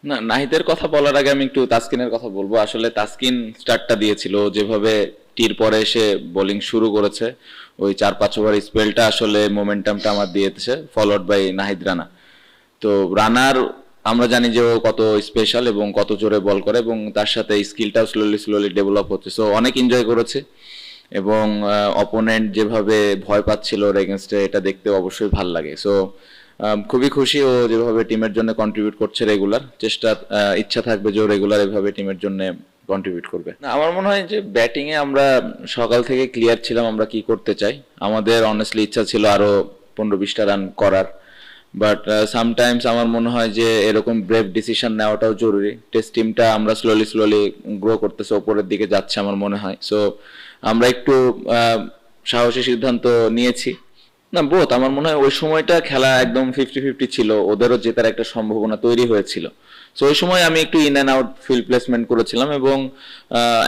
না, নাহিদের কথা বলার আগে আমি একটু তাসকিনের কথা বলবো। আসলে তাসকিন স্টার্টটা দিয়েছিল, যেভাবে টির পরে এসে বোলিং শুরু করেছে, ওই 4-5 ওভার স্পেলটা আসলে মোমেন্টামটা আমার দিয়েছে, ফলোড বাই নাহিদ রানা। তো রানার আমরা জানি যে ও কত স্পেশাল এবং কত জোরে বল করে, এবং তার সাথে স্কিলটাও স্লোলি স্লোলি ডেভেলপ হচ্ছে, সো অনেক এনজয় করেছে। এবং অপোনেন্ট যেভাবে ভয় পাচ্ছিল ওর এগেনস্টে, এটা দেখতে অবশ্যই ভাল লাগে। সো খুবই খুশি ও যেভাবে টিমের জন্য কন্ট্রিবিউট করছে রেগুলার। ইচ্ছা থাকবে যে ও রেগুলার এভাবে টিমের জন্য কন্ট্রিবিউট করবে। না, আমার মনে হয় যে ব্যাটিং এ আমরা সকাল থেকে ক্লিয়ার ছিলাম আমরা কি করতে চাই। আমাদের অনেস্টলি ইচ্ছা ছিল আরো 15-20টা রান করার, বাট সামটাইমস আমার মনে হয় যে এরকম ব্রেভ ডিসিশন নেওয়াটাও জরুরি। টেস্ট টিমটা আমরা স্লোলি স্লোলি গ্রো করতেছে, ওপরের দিকে যাচ্ছে আমার মনে হয়। সো আমরা একটু সাহসী সিদ্ধান্ত নিয়েছি। না, বোথ আমার মনে হয় ওই সময়টা খেলা একদম 50-50 ছিল, ওদেরও জেতার একটা সম্ভাবনা তৈরি হয়েছিল। সো ওই সময় আমি একটু in and out field placement করেছিলাম, এবং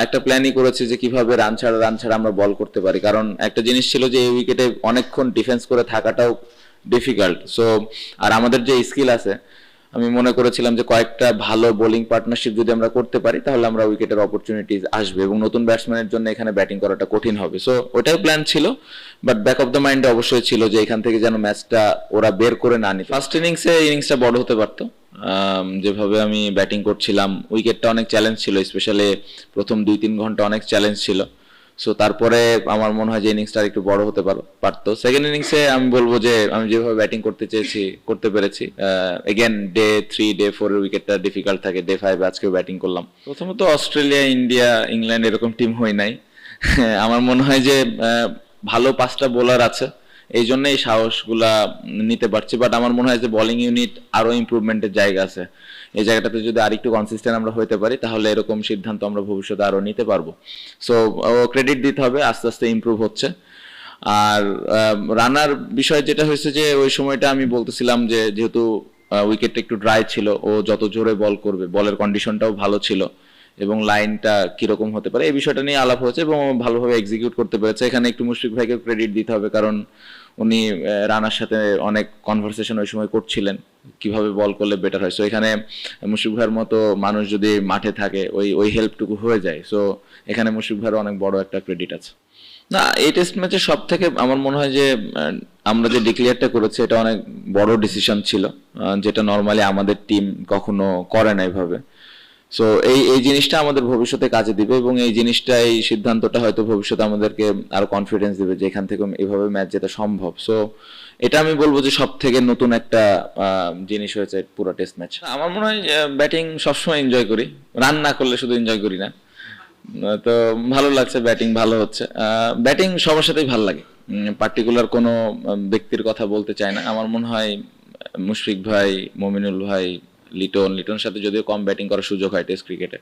একটা প্ল্যানই করেছি যে কিভাবে রান ছাড়া আমরা বল করতে পারি। কারণ একটা জিনিস ছিল যে এই উইকেটে অনেকক্ষণ ডিফেন্স করে থাকাটাও ডিফিকাল্ট। সো আর আমাদের যে স্কিল আছে, আমি মনে করেছিলাম যে কয়েকটা ভালো বোলিং পার্টনারশিপ যদি আমরা করতে পারি তাহলে আমরা উইকেটের অপরচুনিটিজ আসবে, এবং নতুন ব্যাটসম্যানের জন্য এখানে ব্যাটিং করাটা কঠিন হবে। সো ওটাই প্ল্যান ছিল, বাট ব্যাক অফ দ্য মাইন্ডে অবশ্যই ছিল যে এখান থেকে যেন ম্যাচটা ওরা বের করে না নিত। ফার্স্ট ইনিংসটা বড় হতে পারতো। যেভাবে আমি ব্যাটিং করছিলাম, উইকেটটা অনেক চ্যালেঞ্জ ছিল, স্পেশালি প্রথম 2-3 ঘন্টা অনেক চ্যালেঞ্জ ছিল। সো তারপরে আমার মনে হয় যে ইনিংসটা একটু বড় হতে পারতো। সেকেন্ড ইনিংসে আমি বলবো যে আমি যেভাবে ব্যাটিং করতে চেয়েছি করতে পেরেছি। এগেন ডে 3 ডে 4 এর উইকেটটা ডিফিকাল্ট থাকে, ডে 5 আজকেও ব্যাটিং করলাম। প্রথমত অস্ট্রেলিয়া, ইন্ডিয়া, ইংল্যান্ড এরকম টিম হয় নাই। আমার মনে হয় যে ভালো 5টা বোলার আছে, এই জন্য এই সাহসগুলা নিতে পারছি। বাট আমার মনে হয় যে বোলিং ইউনিট আরো ইমপ্রুভমেন্টের জায়গা আছে। এই জায়গাটাতে যদি আরেকটু কনসিস্টেন্ট আমরা হইতে পারি তাহলে এরকম সিদ্ধান্ত আমরা ভবিষ্যতে আরো নিতে পারবো। সো ক্রেডিট দিতে হবে, আস্তে আস্তে ইমপ্রুভ হচ্ছে। আর রানার বিষয় যেটা হয়েছে যে ওই সময়টা আমি বলতেছিলাম যে যেহেতু উইকেটটা একটু ড্রাই ছিল, ও যত জোরে বল করবে, বলের কন্ডিশনটাও ভালো ছিল, এবং লাইনটা কিরকম হতে পারে এই বিষয়টা নিয়ে আলাপ হয়েছে, এবং ভালোভাবে এক্সিকিউট করতে পেরেছে। এখানে একটু মুশফিক ভাইকে ক্রেডিট দিতে হবে, কারণ উনি রানার সাথে অনেক কনভারসেশন ওই সময় করছিলেন কিভাবে বল করলে বেটার হয়। সো এখানে মুশফিক ভাইয়ের মতো মানুষ যদি মাঠে থাকে ওই ওই হেল্পটুকু হয়ে যায়। সো এখানে মুশফিক ভাইয়ের অনেক বড় একটা ক্রেডিট আছে। না, এই টেস্ট ম্যাচে সব থেকে আমার মনে হয় যে আমরা যে ডিক্লেয়ারটা করেছি এটা অনেক বড় ডিসিশন ছিল, যেটা নর্মালি আমাদের টিম কখনো করে না এইভাবে। সো এই এই জিনিসটা আমাদের ভবিষ্যতে কাজে দিবে, এবং এই সিদ্ধান্তটা হয়তো ভবিষ্যতে আমাদেরকে আরো কনফিডেন্স দিবে যে এখান থেকে এভাবে ম্যাচ জেতা সম্ভব। সো এটা আমি বলবো যে সব থেকে নতুন একটা জিনিস হয়েছে পুরো টেস্ট ম্যাচ। আমার মনে হয় ব্যাটিং সবসময় এনজয় করি, রান না করলে শুধু এনজয় করি না। তো ভালো লাগছে, ব্যাটিং ভালো হচ্ছে। ব্যাটিং সবার সাথেই ভালো লাগে, পার্টিকুলার কোনো ব্যক্তির কথা বলতে চাই না। আমার মনে হয় মুশফিক ভাই, মমিনুল ভাই, লিটনের সাথে যদিও কম ব্যাটিং করার সুযোগ হয় টেস্ট ক্রিকেটে,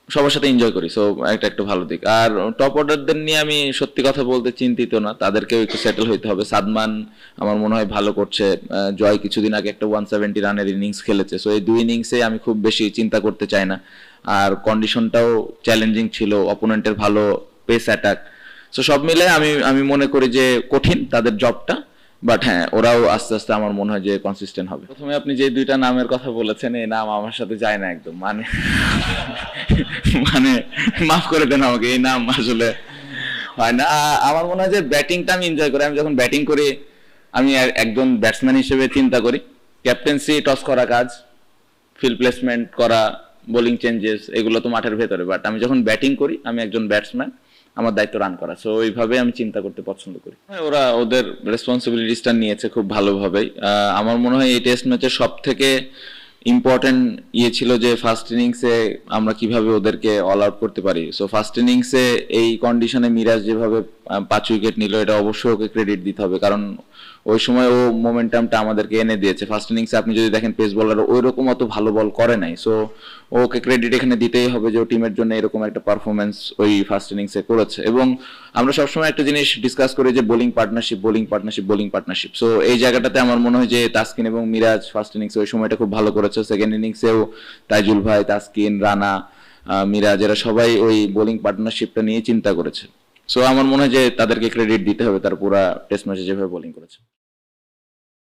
সবার সাথে এনজয় করি। সো একটা ভালো দিক। আর টপ অর্ডারদের নিয়ে আমি সত্যি কথা বলতে চিন্তিত না, তাদেরকেও একটু সেটেল হইতে হবে। সাদমান আমার মনে হয় ভালো করছে, জয় কিছুদিন আগে একটা 170 রানের ইনিংস খেলেছে। সো এই 2 ইনিংসে আমি খুব বেশি চিন্তা করতে চাই না। আর কন্ডিশনটাও চ্যালেঞ্জিং ছিল, অপোনেন্টের ভালো পেস অ্যাটাক। সো সব মিলে আমি মনে করি যে কঠিন তাদের জবটা, বাট হ্যাঁ, ওরাও আস্তে আস্তে আমার মনে হয় যে কনসিস্টেন্ট হবে। প্রথমে আপনি যে 2টা নামের কথা বলেছেন, এই নাম আমার সাথে যায় না একদম, মানে মানে মাফ করে দেন আমাকে, এই নাম আসলে হয় না। আমার মনে হয় যে ব্যাটিংটা আমি এনজয় করি। আমি যখন ব্যাটিং করি আমি একজন ব্যাটসম্যান হিসেবে চিন্তা করি ক্যাপ্টেন্সি, টস করা কাজ, ফিল্ড প্লেসমেন্ট করা, বোলিং চেঞ্জেস, এগুলো তো মাঠের ভেতরে। বাট আমি যখন ব্যাটিং করি আমি একজন ব্যাটসম্যান, আমার দায়িত্ব রান করা। সো ওইভাবে আমি চিন্তা করতে পছন্দ করি। ওরা ওদের রেসপন্সিবিলিটিসটা নিয়েছে খুব ভালোভাবেই। আমার মনে হয় এই টেস্ট ম্যাচের সব থেকে ইম্পর্টেন্ট ছিল যে ফার্স্ট ইনিংসে আমরা কিভাবে ওদেরকে অল আউট করতে পারি। সো ফার্স্ট ইনিংসে এই কন্ডিশনে মিরাজ যেভাবে 5 উইকেট নিল, এটা অবশ্যই ওকে ক্রেডিট দিতে হবে, কারণ ওই সময় ও মোমেন্টামটা আমাদেরকে এনে দিয়েছে। ফার্স্ট ইনিংসে আপনি যদি দেখেন পেস বোলার ওই রকম অত ভালো বল করে নাই। সো ওকে ক্রেডিট এখানে দিতেই হবে যে ও টিমের জন্য এরকম একটা পারফরমেন্স ওই ফার্স্ট ইনিংসে করেছে। এবং আমরা সবসময় একটা জিনিস ডিসকাস করি যে বোলিং পার্টনারশিপ। সো এই জায়গাটাতে আমার মনে হয় যে তাসকিন এবং মিরাজ ফার্স্ট ইনিংসে ওই সময়টা খুব ভালো করেছে। সেকেন্ড ইনিংসেও তাইজুল ভাই, তাসকিন, রানা, মিরাজ এরা সবাই ওই বোলিং পার্টনারশিপটা নিয়ে চিন্তা করেছে। সো আমার মনে হয় যে তাদেরকে ক্রেডিট দিতে হবে তার পুরা টেস্ট ম্যাচে যেভাবে বোলিং করেছে।